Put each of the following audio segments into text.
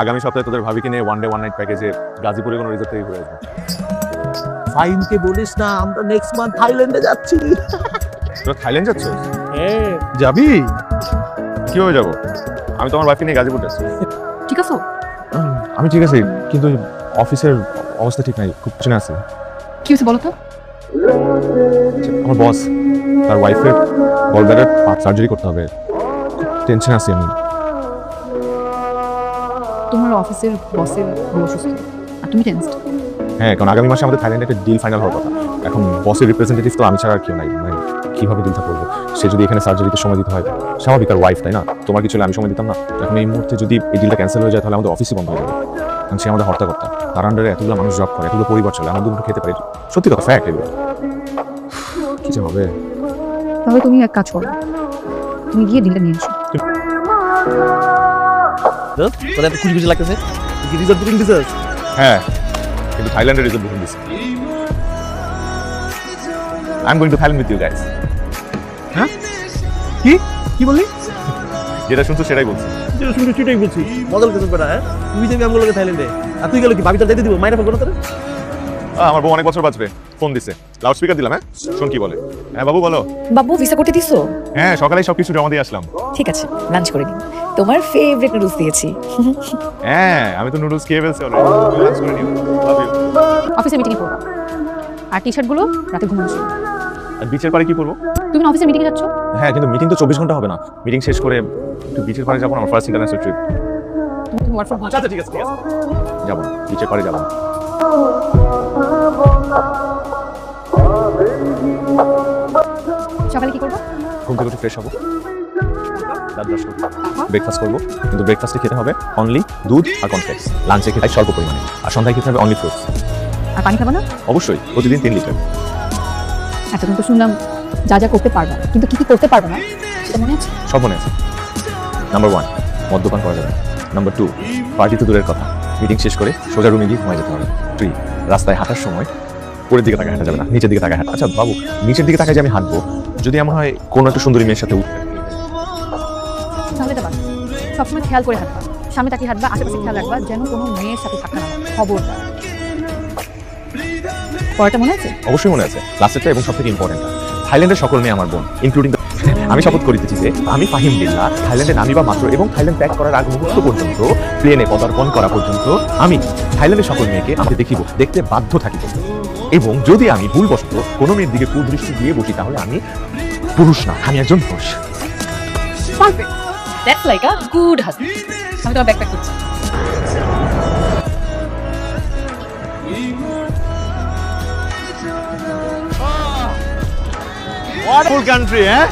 আগামী সপ্তাহে তোদের ভাবিকে নিয়ে ওয়ান ডে ওয়ান নাইট প্যাকেজে গাজীপুরে কোনো রিসোর্ট থেকে ঘুরে আসবো। ফাইনকে বলিস না, আমরা নেক্সট মান্থ থাইল্যান্ডে যাচ্ছি। তোরা থাইল্যান্ড যাচ্ছ? হ্যাঁ। যাবি? কিভাবে যাবো? আমি তোমার ওয়াইফকে নিয়ে গাজীপুর যাচ্ছি। ঠিক আছে? আমি ঠিক আছি, কিন্তু অফিসের অবস্থা ঠিক নাই, খুব পিছনে আছে। কি হয়েছে বলো তো? আমার বস তার ওয়াইফের গলব্লাডার সার্জারি করতে হবে, টেনশন আছি আমি। তোমার অফিসের বসের বউ অসুস্থ আর তুমি টেনসড? হ্যাঁ, কারণ আগামী মাসে আমাদের থাইল্যান্ডে একটা ডিল ফাইনাল হওয়ার কথা। এখন বসের রিপ্রেজেন্টেটিভ তো আমি ছাড়া আর কেউ নাই, মানে কিভাবে ডিলটা করবো? সে যদি এখানে সার্জারিতে সময় দিতে হয়, স্বাভাবিক, আর ওয়াইফ তাই না? তোমার কিছু হলে আমি সময় দিতাম না? এখন এই মুহূর্তে যদি এই ডিলটা ক্যান্সেল হয়ে যায় তাহলে আমাদের অফিসই বন্ধ হয়ে যাবে, কারণ সে আমাদের হর্তাকর্তা। তার আন্ডারে এতগুলো মানুষ জব করে, এতগুলো পরিবার চলে, আমাদের দুটো খেতে পারি। সত্যি কথা, ফ্যাক্ট এগুলো। কি যে হবে? তাহলে তুমি এক কাজ করো, তুমি গিয়ে ডিলটা নিয়ে এসো। তোর এত খুশি খুশি লাগতেছে, কি রিসোর্ট বুকিং দিছিস? হ্যাঁ, কিন্তু থাইল্যান্ডের রিসোর্ট বুকিং দিচ্ছি। I am going to Thailand with you guys. হ্যাঁ? কি কি বললি? যেটা শুনছো সেটাই বলছি। যেটা শুনছি সেটাই বলছি। মজার কিছু বেটা, হ্যাঁ? তুমি যাবি আমগুলোকে থাইল্যান্ডে, আর তুই গেল কি? ভাবি তো যেতে দিব, মাইরা ফোন করো তোরে। আমার বউ অনেক বছর বাঁচবে, ফোন দিছে, লাউড স্পিকার দিলাম। হ্যাঁ, শোন কি বলে। হ্যাঁ বাবু বলো। বাবু ভিসা করতে দিছো? হ্যাঁ, সকালেই সবকিছু জমা দিয়ে আসলাম। ঠিক আছে, লাঞ্চ করে নিন। তোমার ফেভারিট নুডলস দিয়েছি। হ্যাঁ, আমি তো নুডলস খেয়ে ফেলছি অলরেডি। লাঞ্চ করে নিও। Love you. অফিসে মিটিংয়ে পড়বা, আর টি শার্টগুলো রাতে ঘুমানোর সময়। আর বিচের পাড়ে কি করবো? তুমি না অফিসে মিটিংয়ে যাচ্ছ? হ্যাঁ, কিন্তু মিটিং তো 24 ঘন্টা হবে না। মিটিং শেষ করে একটু বিচের পাড়ে যাবো না? আমার ফার্স্ট ইন্টারন্যাশনাল ট্রিপ। তুমি ওয়ার্ক ফ্রম হোম। আচ্ছা ঠিক আছে, ঠিক আছে, যাবো না, বিচের পাড়ে যাবো না। সকালে কি করবো? ঘুম থেকে উঠে ফ্রেশ হবো, দাঁত ব্রাশ করবো, ব্রেকফাস্ট করবো, কিন্তু ব্রেকফাস্টে খেতে হবে অনলি দুধ আর কর্নফ্লেক্স। লাঞ্চে খেতে হয় স্বল্প পরিমাণে, আর সন্ধ্যায় খেতে হবে অনলি ফ্রুটস। আর পানি খাবো না? অবশ্যই, প্রতিদিন 3 লিটার। আচ্ছা, তুমি তো শুনলাম যা যা করতে পারবা, কিন্তু কি কি করতে পারবে না সেটা মনে আছে? সব মনে আছে। নাম্বার 1, মদ্যপান করা যাবে না। নাম্বার 2, পার্টি তো দূরের কথা, মিটিং শেষ করে সোজা রুমে গিয়ে ঘুমাই যেতে হবে। 3, রাস্তায় হাঁটার সময় উপরের দিকে তাকায় হাঁটা যাবে না, নিচের দিকে তাকায় হাঁটা। আচ্ছা বাবু, নিচের দিকে তাকায় যে আমি হাঁটবো, যদি এমন হয় কোনো একটা সুন্দরী মেয়ের সাথে তাহলে এটা বাদ। সবসময় খেয়াল করে হাঁটবা, সামনে তাকিয়ে হাঁটবা, আশেপাশে খেয়াল রাখবা যেন কোনো মেয়ের সাথে থাকা না হয়। খবরদার। পরেরটা মনে আছে? অবশ্যই মনে আছে, লাস্টেরটা এবং সবথেকে ইম্পর্টেন্ট। থাইল্যান্ডের সকল মেয়ে আমার বোন, ইনক্লুডিং আমি শপথ করিতেছি যে আমি ফাহিম বিল্লাহ থাইল্যান্ডে নামিবা মাত্র এবং থাইল্যান্ড ত্যাগ করার আগ মুহূর্ত পর্যন্ত, প্লেনে পদার্পণ করা পর্যন্ত আমি থাইল্যান্ডের সকল মেয়েকে আমি দেখিব, দেখতে বাধ্য থাকিব। এবং যদি আমি ভুলবশত কোনো মেয়ের দিকে কুদৃষ্টি দিয়ে বসি তাহলে আমি পুরুষ না, আমি একজন পুরুষ। Perfect, that's like a good husband. আমি তোমার ব্যাকপ্যাক করছি। ওয়াটারফুল কান্ট্রি, হ্যাঁ?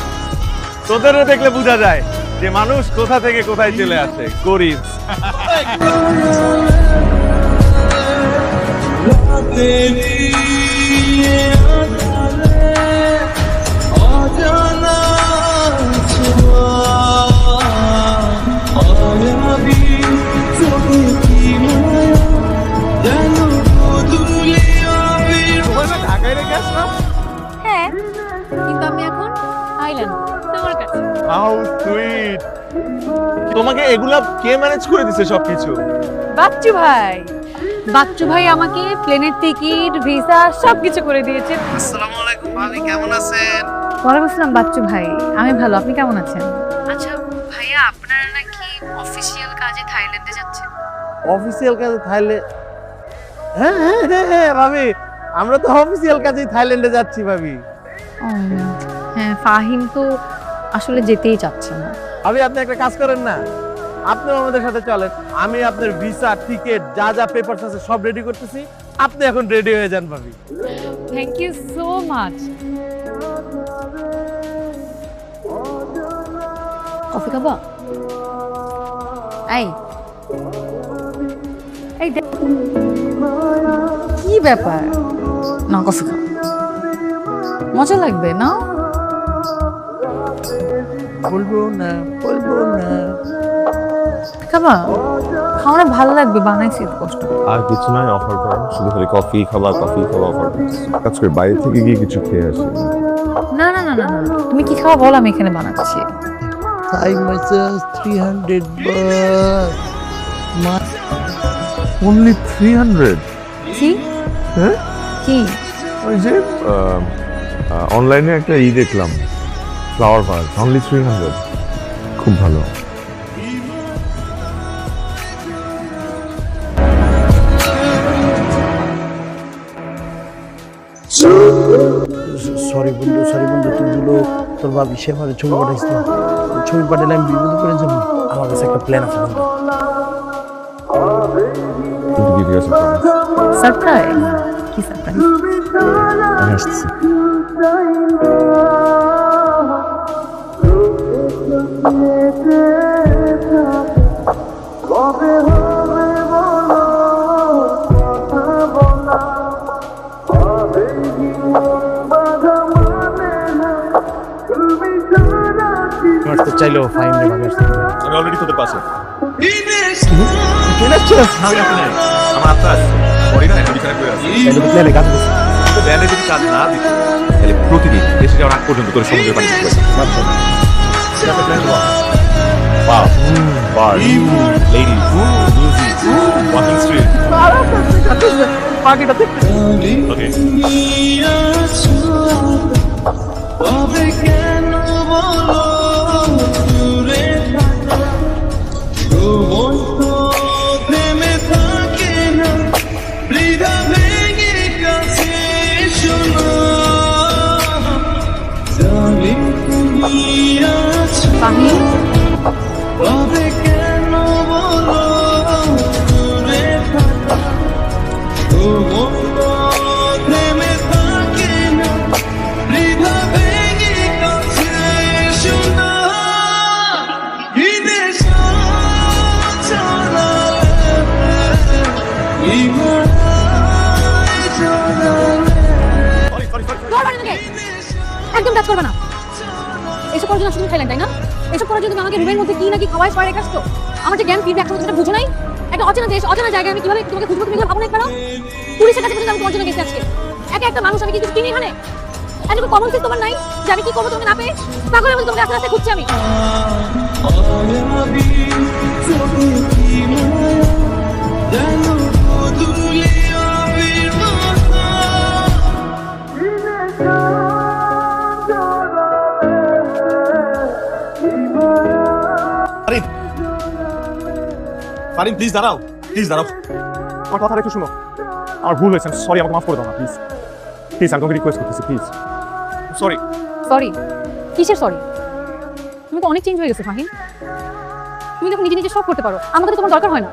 তোদেরও দেখলে বোঝা যায় যে মানুষ কোথা থেকে কোথায় চলে আসে। গরিব। ঢাকায় রেখে আসলাম। হ্যাঁ, কিন্তু আমি এখন থাইল্যান্ড, তোমার কাছে। How sweet. তোমাকে এগুলা কে ম্যানেজ করে দিছে সবকিছু? বাচ্চু ভাই। বাচ্চু ভাই আমাকে প্লেনের টিকিট, ভিসা সবকিছু করে দিয়েছে। আসসালামু আলাইকুম ভাবি, কেমন আছেন? ওয়ালাইকুম আসসালাম বাচ্চু ভাই, আমি ভালো, আপনি কেমন আছেন? আচ্ছা ভাইয়া, আপনারা নাকি অফিসিয়াল কাজে থাইল্যান্ডে যাচ্ছেন? অফিসিয়াল কাজে থাইল্যান্ড? হ্যাঁ হ্যাঁ হ্যাঁ হ্যাঁ ভাবি, আমরা তো অফিসিয়াল কাজে থাইল্যান্ডে যাচ্ছি ভাবি। হ্যাঁ, ফাহিম তো আসলে যেতেই চাচ্ছে না। ভাবি, আপনি একটা কাজ করেন না, আপনিও আমাদের সাথে চলেন। আমি আপনার ভিসা, টিকিট, যা যা পেপারস আছে সব রেডি করতেছি, আপনি এখন রেডি হয়ে যান ভাবি। Thank you so much. Coffee খাবা? এই এই কি ব্যাপার? না, কফি খাও, মজা লাগবে না? বলবো না, বলবো না। খাবা? খাও না, ভালো লাগবে, বানাইছি তো কষ্ট। আর কিছু নয় অফার করা, শুধু খালি কফি খাওয়া অফার। কাজ করে বাইরে থেকে গিয়ে কিছু খেয়ে আসি। না না না না না, তুমি কি খাওয়া বলো, আমি এখানে বানাচ্ছি। Thai massage 300 baht. অনলি 300? কি হ্যাঁ, কি ওই যে অনলাইনে একটা দেখলাম, ফ্লাওয়ার ভাস, অনলি 300। খুব ভালো। সরি বন্ধু তুই বলো তোর ভাবি সেভাবে ছবি পাঠাইছিল, ছবি পাঠালে আমি বিপদে পড়ে যাবো। আমার কাছে একটা প্ল্যান আছে বন্ধু। কিন্তু কি ঠিক আছে, সারপ্রাইজ? কি সারপ্রাইজ? আমি আসতেছি। আসতে চাইলেও ফাইন রে ভাবি আসতে। আমি অলরেডি তোদের পাশে। চলে আসছিস? আমি আসলে নাই, আমার আত্মা আছে। পরে না এখন এখানে করে আসি। তাইলে তো প্ল্যানে কাজ করছিস। তো ব্যান্ডে যদি কাজ না দিত তাহলে প্রতিদিন দেশে যাওয়ার আগ পর্যন্ত তোর সমুদ্রের পানি দিতে পারতাম। সেটা তো প্ল্যান করা। Wow. Bars, ladies, music, walking street. পার্টিটা দেখতে Okay. ফাহিম, ধর বাড়ি থেকে। একদম টাচ করবে না। এসব করার জন্য আসলে তুমি থাইল্যান্ড, তাই না? এসব করার জন্য তুমি আমাকে রুমের মধ্যে কি নাকি খাওয়াই পরে রেখাচ্ছ। আমার যে জ্ঞান ফিরবে একসময় সেটা বুঝো নাই। একটা অচেনা দেশ, অচেনা জায়গায় আমি কিভাবে তোমাকে খুঁজবো, তুমি ভাবো না একবার? পুলিশের কাছে পর্যন্ত আমি তোমার জন্য গেছি আজকে। একটা মানুষ, আমি কি কিছু চিনি এখানে? এটুকু কমন সেন্স তোমার নাই যে আমি কি করবো তোমাকে না পেয়ে? পাগলের মধ্যে তোমাকে আস্তে আস্তে খুঁজছি আমি। ফারিন প্লিজ দাঁড়াও, আমার কথাটা একটু শুনো। আমার ভুল হয়েছে, সরি, আমাকে মাফ করে দাও না প্লিজ। আমি তোমাকে রিকোয়েস্ট করতেছি, প্লিজ। সরি। সরি? কিসের সরি? তুমি তো অনেক চেঞ্জ হয়ে গেছো ফাহিম। তুমি যখন নিজে নিজে সব করতে পারো, আমাকে তো তোমার দরকার হয় না।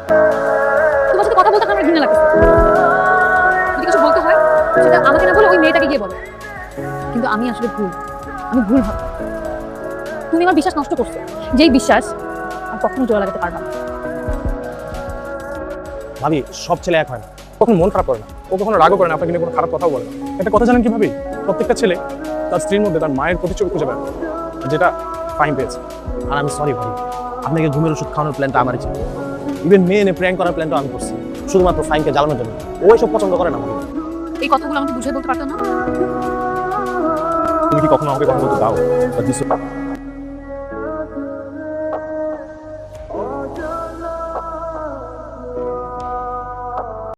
তোমার সাথে কথা বলতে আমার ঘৃণা লাগছে। যদি কিছু বলতে হয় সেটা আমাকে না বলে ওই মেয়েটাকে গিয়ে বলো। কিন্তু আমি আসলে আমি ভুল ভাবি। তুমি আমার বিশ্বাস নষ্ট করছো, যেই বিশ্বাস আর কখনো জোড়া লাগাতে পারবা না। ভাবি সব ছেলে এক হয় না, কখনো মন খারাপ করে না, ও কখনো রাগও করে না, আপনাকে নিয়ে কোনো খারাপ কথাও বলে না। একটা কথা জানেন কি ভাবি, প্রত্যেকটা ছেলে তার স্ত্রীর মধ্যে তার মায়ের প্রতিচ্ছবি খুঁজে পায়, যেটা ফাইন পেয়েছে। আর আমি সরি ভাবি, আপনাকে ঘুমের ওষুধ খাওয়ানোর প্ল্যানটা আমারই ছিল। ইভেন মেয়ে এনে প্র্যাঙ্ক করার প্ল্যানটা আমি করছি, শুধুমাত্র ফাইনকে জ্বালানোর জন্য। ও এসব পছন্দ করে না ভাবি। এই কথাগুলো আমাকে বুঝিয়ে বলতে পারতো না? তুমি কি কখনো আমাকে কথা বলতে দাও?